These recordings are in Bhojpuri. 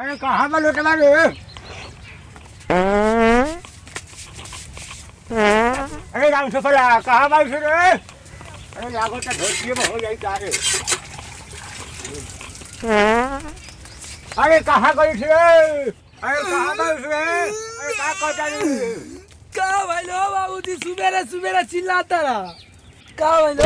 अरे कहाँ पर लौटवा रे? अरे राम सफला कहाँ बाई से रे? अरे लागो तो धोतिए में हो जाए क्या रे? अरे कहाँ गई थे? अरे कहाँ गई थे? अरे कहाँ करता रे? का भाई लो बाबूजी सुबेरे सुबेरे चिल्लाता रहा का भाई लो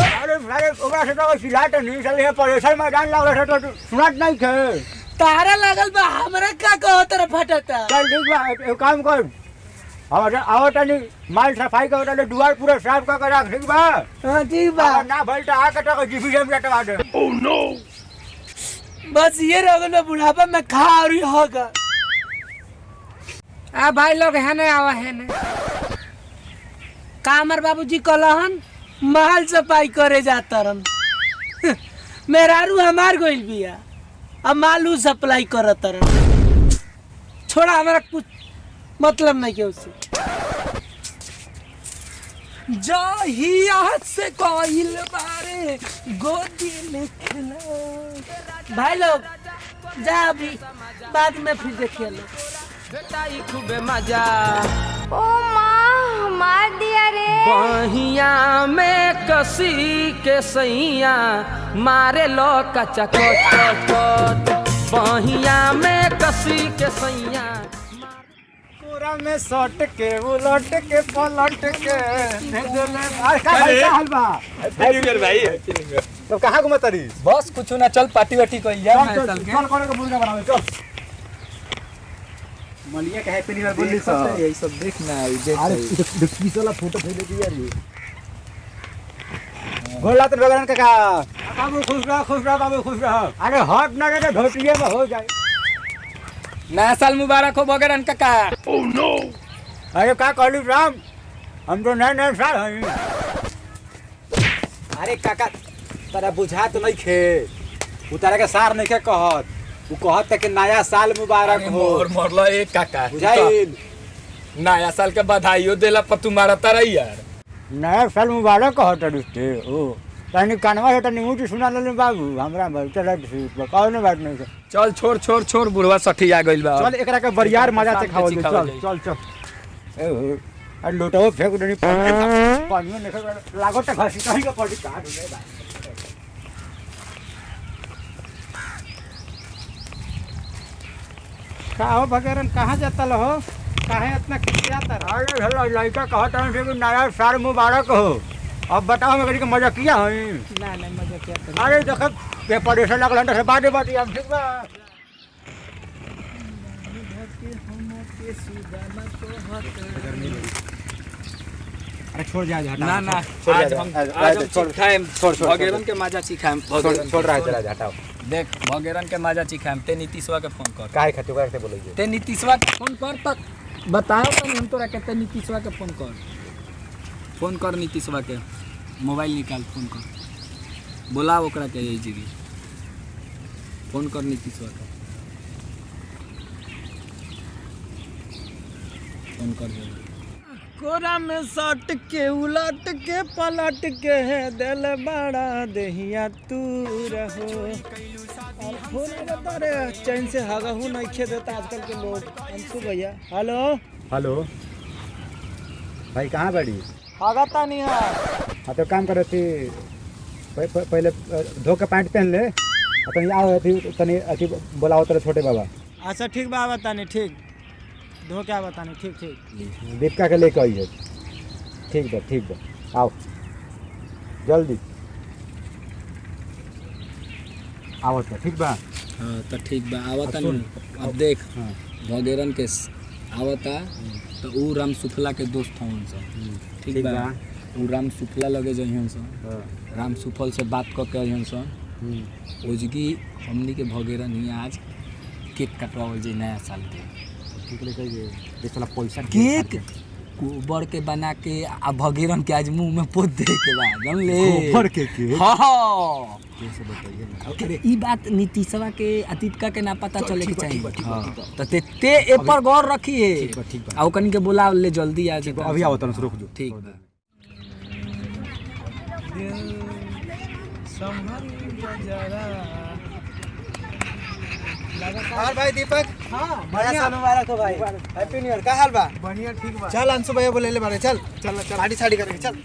अरे ओकरा से तो चिल्लाते नहीं चले है परेशान मैदान लग रहा था तो सुनात नहीं थे तारा लागल बा हमरा का कहत रे फटता चल ठीक बा एक काम कर आवत नहीं माल सफाई का होता दुआर पूरा साफ कर रख ठीक बा हां ठीक बा ना भलता आके तो जीपी से लटवा दे ओह नो बस ये रह गलो बुढ़ापा में खा रही होगा आ भाई लोग है ना आवा है ना कामर बाबूजी कलहन महल सफाई करे जाता रन मेहरारू हमार गोइल बिया अब मालू सप्लाई करत रन छोड़ा हमारा कुछ मतलब नहीं के उससे जहिया से कोइल बारे गोदी में खेला भाई लोग जा अभी बाद में फिर देखे लो बेटाई खूबे मजा ओ माँ मार दिया रे बहिया में कसी के सैया मारे लो कचा कोट बहिया में कसी के सैया पूरा में सट के उलट के पलट के अरे का हलवा भाई तो कहाँ घुमा तरी बस कुछ ना चल पार्टी वार्टी कइल जा चल करे के मुर्गा बनावे चल मलिया के हैप्पी न्यू ईयर बोली सब यही सब देखना है देख अरे किस वाला फोटो भेज दे यार ये गोला तो बगरन का बाबू खुश रह बाबू खुश रह अरे हट ना रे धोतिए में हो जाए नया साल मुबारक हो बगरन काका ओह नो अरे का कहलू राम हम तो नए साल हैं अरे काका तारा बुझा तो नहीं खे उतारे के सार नहीं के कहत वो कहत कि नया साल मुबारक हो मोर मोरला एक काका बुझाइल नया साल के बधाइयो देला पर तू मारता रही यार नया साल मुबारक कहत रुस्ते ओ तनी कानवा से तनी मुंह सुना ले बाबू हमरा भाई चल कौन बात नहीं है चल छोड़ बुढ़वा सठी आ गइल बा चल एकरा के बरियार मजा से खाओ चल ए हो आ लोटो फेंक देनी पानी में लागो त घसी कहीं का पड़ी काट दे भाई का हो बगैरन कहाँ जाता हो काहे इतना खिसियाता रहा अरे हेलो लड़का कहता है कि नया साल मुबारक हो अब बताओ मैं का मजा किया है ना मजा क्या अरे देखो पेपर ऐसा लगल है बात हम ठीक बा अरे छोड़ जा ना आज हम छोड़ खाएम छोड़ भगेरन के माजा चिखाएम छोड़ रहा है चला जा हटाओ देख भगेरन के माजा चिखाएम ते नीतीशवा के फोन कर काहे खातिर कैसे बोलोगे ते नीतीशवा के फोन कर तक बताओ तो हम तोरा के ते नीतीशवा के फोन कर नीतीशवा के मोबाइल निकाल फोन कर बोला ओकरा के यही जीवी फोन कर नीतीशवा के फोन कर दे कोरा में सट के उलट के पलट के है दिल बड़ा देहिया तू रहो और फोन बता रे चैन से हगहू नहीं खे देता आजकल के लोग अंशु भैया हेलो भाई कहाँ बड़ी हगता नहीं है हाँ तो काम करे थी पहले धो के पैंट पहन ले तनी आओ तनी अथी बोलाओ तेरे छोटे बाबा अच्छा ठीक बा बतानी ठीक धो क्या बतानी ठीक दीपिका के लेके आइए ठीक बा आओ जल्दी आओ तो ठीक बा हाँ तो ठीक बा आवता नहीं अब देख भगेरन के आवता तो ऊ राम सुफला के दोस्त हवन सन ठीक बा ऊ राम सुफला लगे जइहन सन राम सुफल से बात क के अइहन सन ओजगी हमनी के भगेरन ही आज केक कटवावल जे नया साल के ठीक लेके ये चला पैसा केक गोबर के बना के आ भगेरन के आज मुंह में पोत दे के बा जान ले गोबर के हां कैसे बताइए अरे ई बात नीतीशवा के अतीतका के ना पता चले के चाहिए तो ते ए पर गौर रखिए ठीक बा आ ओकनी के बुला ले जल्दी आ जाए अभी आओ तन रुक जो ठीक बा संभल जरा और भाई दीपक नया साल मुबारक हो भाई। Happy new year. का हाल बा? बढ़िया ठीक बा। चल अंशु भैया बोले ले बारे चल चल चल साड़ी साड़ी करके चल। आज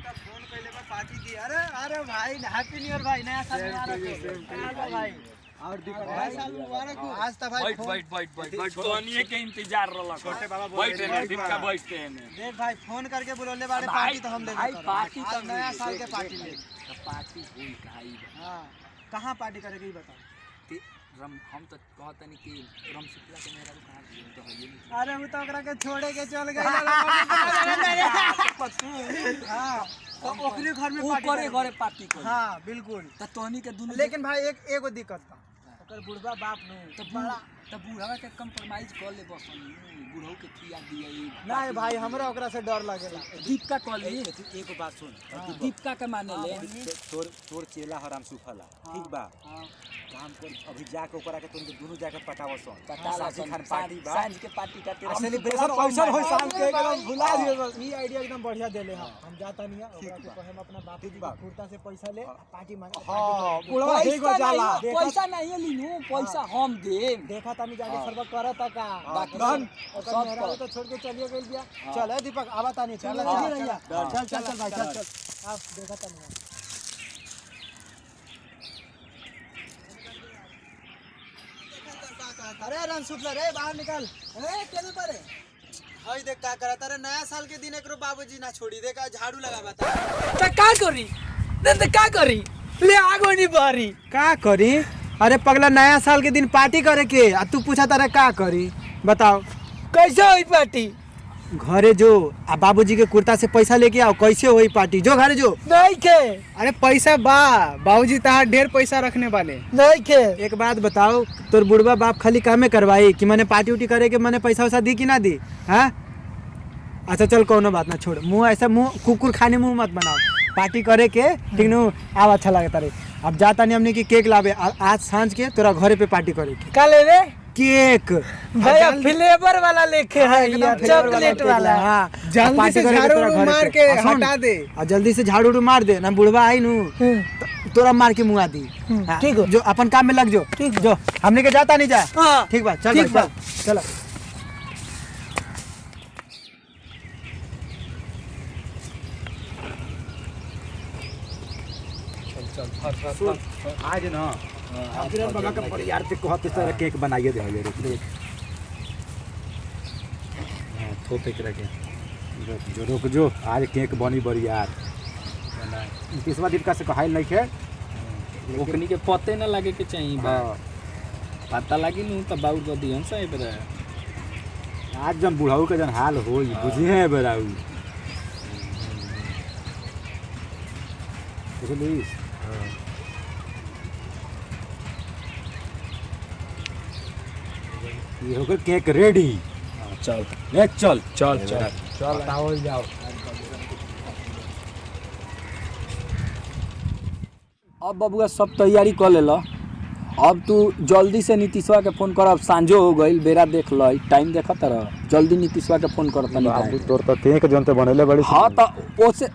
तक फोन पहले बा पार्टी दी। अरे अरे भाई हैप्पी न्यू ईयर भाई, नया साल मुबारक हो भाई। और दीपक भाई साल मुबारक हो। आज तक भाई बैठ तोनिए के इंतजार रहला छोटे बाबा बैठ रे दीपका बैठते हैं देख भाई फोन करके बोले बारे पार्टी तो हम दे भाई पार्टी आज नया साल के पार्टी ले। पार्टी हुई काई हां कहां पार्टी करेगी ये बता। हम तो कहत नहीं कि रम शुक्ला के मेरा कहां तो है ये अरे वो तो ओकरा के छोड़े के चल गई। हां तो ओकरे घर में ऊपर घरे पार्टी कर। हां बिल्कुल। त तोनी के दुनु लेकिन भाई एगो दिक्कत बा ओकर बुढ़वा बाप नु तो बड़ा तब बूढ़ा के कंप्रोमाइज कर ले बस बूढ़ो के खिया दिए नहीं भाई हमरा ओकरा से डर लागेला। दीपका कॉल ले एगो बात सुन दीपका के माने ले तोर चेला हराम सुफला ठीक बा काम कर अभी जाके ओकरा के तुम दोनों जाके पटावसो सासी खान पार्टी बा सांझ के पार्टी का तेरा सेलिब्रेशन पैसा होई शाम के एकदम भुला दियो बस। ई आइडिया एकदम बढ़िया देले हां हम जाता नहीं है ओकरा के कहे हम अपना बापू जी कुर्ता से पैसा ले पार्टी मांगे। हां बुढ़वा ठीक हो जाला पैसा नहीं लीनु पैसा हम दे देखा तानी जाके सर्व करत का बाकी ओकर मेहरा तो छोड़ के चलिए गइल बिया। चल है दीपक आवा तानी चल चल चल भाई चल चल आप देखा तानी। अरे रनसुफला रे बाहर निकल। अरे केने परे हई देख का करत। अरे नया साल के दिन एकरो बाबूजी ना छोड़ी देखा झाड़ू लगावा ता त का करी त का करी ले आगो नहीं बारी का करी। अरे पगला नया साल के दिन पार्टी करे के आ तू पूछा तारे का करी बताओ। कैसे होई पार्टी घरे जो आ बाबूजी के कुर्ता से पैसा लेके आओ कैसे होई पार्टी जो घरे जो नहीं के अरे पैसा बा बाबूजी तहार ढेर पैसा रखने वाले नहीं के। एक बात बताओ तोर बुढ़वा बाप खाली कामे करवाई कि मैंने पार्टी उटी करे के मैंने पैसा वैसा दी कि ना दी। हाँ अच्छा चल कोनो बात ना छोड़ मुंह ऐसा मुंह कुकुर खाने मुंह मत बनाओ पार्टी करे के ठीक नु आव अच्छा लगता रे। अब जाता नहीं हमने की केक लावे आज सांझ के तोरा घरे पे पार्टी करे के का ले रे केक भैया फ्लेवर वाला लेके है यार चॉकलेट वाला। हां जल्दी से झाड़ू मार के हटा दे और जल्दी से झाड़ू मार दे ना बुढ़वा आई नु तोरा मार के मुआ दी। ठीक जो अपन काम में लग जो ठीक जो हमने के जाता नहीं जा। हां ठीक बा चल ठीक बा चलो। आज ना आखिर बाबा का पर यार ते कहत सारा केक बनाइए दे रे थोपे के रखे रुक जो आज केक बनी बड़ी यार 30वां दिन का से कहाई नहीं है ओकनी के पते ना लगे के चाहिए बा पता लगी नु त बाऊ को दिहन से बरा आज जब बुढ़ाऊ के जन हाल होई बुझिए बराऊ देखलिस ये हो गया केक रेडी। चल ले चल चल चल चल आओ जाओ। अब बबुआ सब तैयारी कर ले अब तू जल्दी से नीतीशवा के फोन कर। अब सांझो हो गई बेरा देख ल टाइम देख तरह जल्दी नीतीशवा के फोन कर बाबू तोर तो केक जन ते बनले बड़ी। हाँ तो ओसे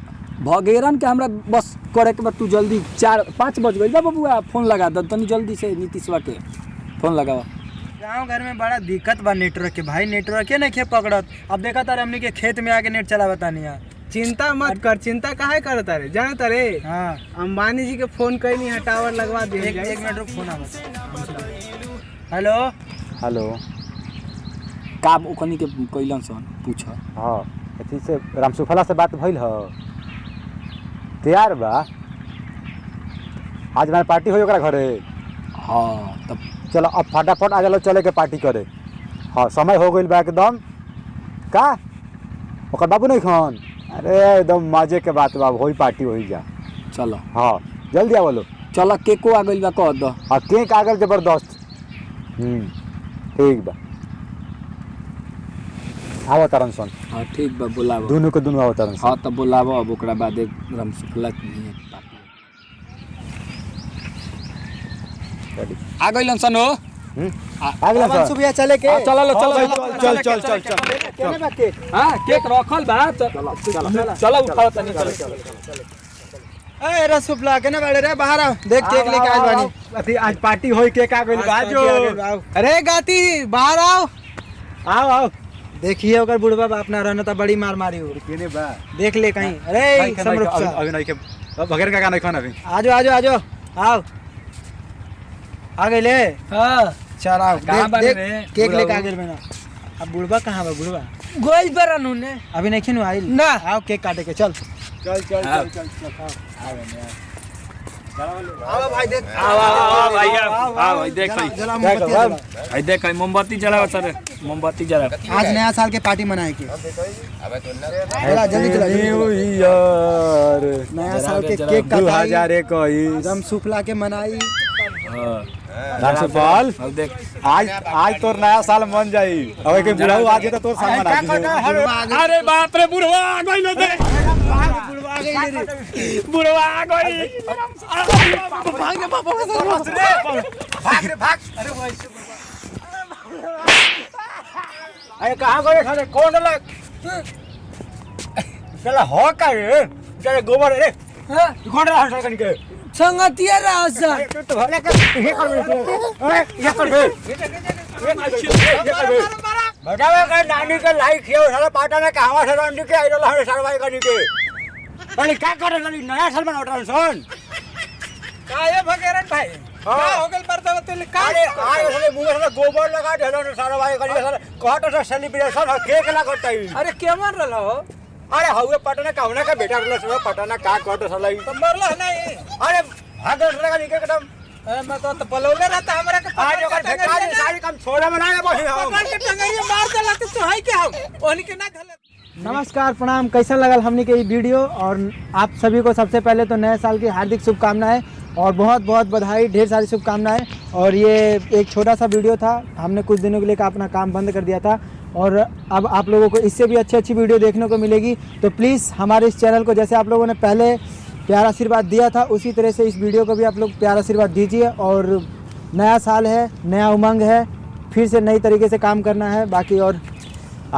भगेरन के हमरा बस करे के बाद तू जल्दी 4-5 बज गई बबुआ फोन लगा द तनी जल्दी से नीतीशवा के फोन लगावा। गाँव घर में बड़ा दिक्कत बा नेटवर्क के भाई नेटवर्क के नहीं पकड़त। अब देखा तारे हमने के खेत में आके नेट चला बतानी है। चिंता मत कर चिंता काहे करता रे जाना तारे हाँ अंबानी जी के फोन कहीं नहीं टावर लगवा दे। एक मिनट रुक फोन आवत। हेलो हेलो का ओकनी के कइलन सन पूछ। हां अथी से रामसुफला से बात भइल ह तैयार बा आज हमारे पार्टी होई ओकरा घरे। हाँ तब चलो अब फटाफट आ चलो चले के पार्टी करे। हाँ समय हो गई बा एकदम का ओकर बाबू नहीं खान अरे एकदम मजे के बात बा होई पार्टी होई जा। चलो हाँ जल्दी आवो लो चल केको आ गइल बा कह द। हाँ केक आ गल जबरदस्त। ठीक बा आओ तरन सन। हाँ ठीक बा बुलावा दोनों के दोनों आओ तरन सन। हाँ तब बुलावा अब ओकरा बाद राम शुक्ला आ गइलन सन हो। आ गल सन सुबह चले के चल चल चल चल चल केने बा केक। हां केक रखल बा चल उठाओ तनी चल। ए रसगुल्ला के ना बड़े रे बाहर आओ देख केक लेके आइल बानी अथी आज पार्टी होई केक आ गइल बाजो अरे गाती बाहर आओ आओ आओ देखिए अगर बुढ़वा बाप ना रहना तो बड़ी मार मारी हो केने बा देख ले कहीं अरे समरुख अभी नहीं के बगैर का गाना खाना अभी आजो आजो आजो आओ आ गए ले हां चल आओ कहाँ देख बानी देख रे? केक लेके आ गए मैंने अब बुढ़वा कहाँ बा बुढ़वा गोल पर उन्होंने अभी नहीं खिन आइल ना। आओ केक काटे के चल आओ भाई देख आओ भाई आओ भाई देख भाई जला मोमबत्ती जला भाई देख भाई मोमबत्ती जलाओ सर मोमबत्ती जलाओ आज नया साल के पार्टी मनाए के जला जल्दी जला न्यू ईयर नया साल के केक कटाई 2021 दम सुफला के मनाई राजपाल अब देख आज तोर नया साल मन जाई अब के बुढ़ाऊ आज तो तोर साल मना अरे बाप रे बुढ़वा आ गइल दे बुढ़वा गई रे बुढ़वा आ गइल भाग रे बाबा भाग रे भाग अरे वैसे अरे कहाँ गए खाने कौन लग चला हो का रे चले गोबर रे कौन रहा है कहीं के संगतिया रहा सर तू तो भले कर ये कर अरे ये कर बतावे का नानी के लाइक है साला पाटा में कहवा से रंडी के आइडल है सरवाई करनी के अरे क्या कर रहे नया साल में उठा सोन काहे भगेरन भाई का हो गेल परता बतले का अरे आए साले मुंह में गोबर लगा देलो सरवाई करनी साला कहत से सेलिब्रेशन है केक लगा कटाई अरे के मर रहल हो अरे हवे पटना कावना का बेटा रहल सब पटना का कहत साला तो मरला नहीं अरे भाग लगा निके एकदम मैं तो पलौले रहता हमरा के आज ओकर बेकार सारी काम छोड़ा बनाए बही हम पकड़ के टंगरिया मार देला तो है के हम ओनी के ना धले नमस्कार प्रणाम कैसा लगल हमने के ये वीडियो और आप सभी को सबसे पहले तो नए साल की हार्दिक शुभकामनाएं और बहुत बहुत बधाई ढेर सारी शुभकामनाएं और ये एक छोटा सा वीडियो था हमने कुछ दिनों के लिए अपना काम बंद कर दिया था और अब आप लोगों को इससे भी अच्छी वीडियो देखने को मिलेगी तो प्लीज़ हमारे इस चैनल को जैसे आप लोगों ने पहले प्यारा आशीर्वाद दिया था उसी तरह से इस वीडियो को भी आप लोग प्यारा आशीर्वाद दीजिए और नया साल है नया उमंग है फिर से नई तरीके से काम करना है बाकी और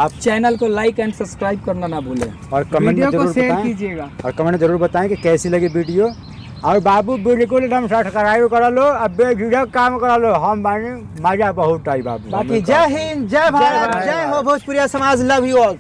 आप चैनल को लाइक एंड सब्सक्राइब करना ना भूलें और कमेंट में जरूर बताएं कीजिएगा और कमेंट में जरूर बताएं कि कैसी लगी वीडियो और बाबू बिल्कुल एकदम सब्सक्राइब करा लो अब बेझिझक काम करा लो हम बानी मजा बहुत आई बाबू बाकी जय हिंद जय भारत जय हो भोजपुरिया समाज लव यू ऑल